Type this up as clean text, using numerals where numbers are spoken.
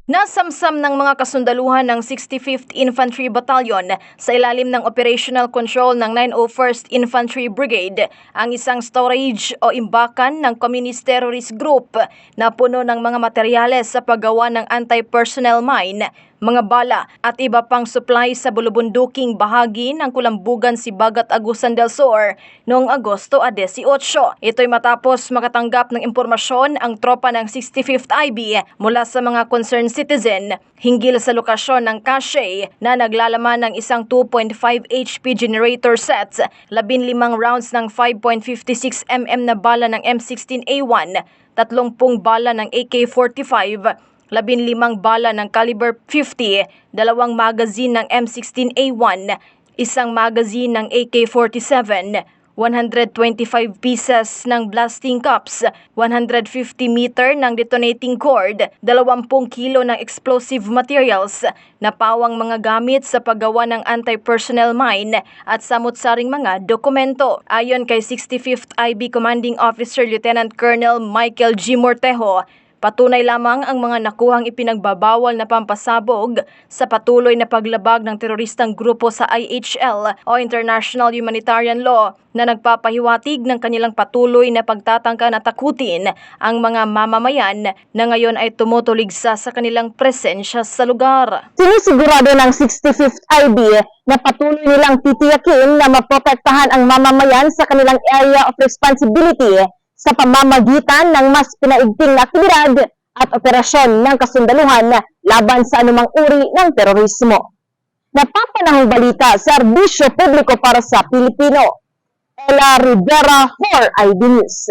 Nasamsam ng mga kasundaluhan ng 65th Infantry Battalion sa ilalim ng operational control ng 901st Infantry Brigade ang isang storage o imbakan ng Communist Terrorist Group na puno ng mga materyales sa paggawa ng anti-personnel mine, mga bala at iba pang supply sa bulubunduking bahagi ng Kulambugan, Sibagat, Agusan del Sur noong Agosto 18. Ito'y matapos makatanggap ng impormasyon ang tropa ng 65th IB mula sa mga concerned citizen hinggil sa lokasyon ng cache na naglalaman ng isang 2.5 HP generator sets, 15 rounds ng 5.56 mm na bala ng M16A1, 30 bala ng AK-45, 15 bala ng caliber 50, 2 magazine ng M16A1, isang magazine ng AK-47, 125 pieces ng blasting cups, 150 meter ng detonating cord, 20 kilo ng explosive materials, napawang mga gamit sa paggawa ng anti-personnel mine at samut-saring mga dokumento. Ayon kay 65th IB Commanding Officer Lieutenant Colonel Michael G. Mortejo, patunay lamang ang mga nakuhang ipinagbabawal na pampasabog sa patuloy na paglabag ng teroristang grupo sa IHL o International Humanitarian Law na nagpapahiwatig ng kanilang patuloy na pagtatangka na takutin ang mga mamamayan na ngayon ay tumutuligsa sa kanilang presensya sa lugar. Sinisigurado ng 65th IB na patuloy nilang titiyakin na maprotektahan ang mamamayan sa kanilang area of responsibility sa pamamagitan ng mas pinaigting na aktibidad at operasyon ng kasundaluhan laban sa anumang uri ng terorismo. Napapanahong balita sa serbisyo publiko para sa Pilipino. Ella Rivera for IB News.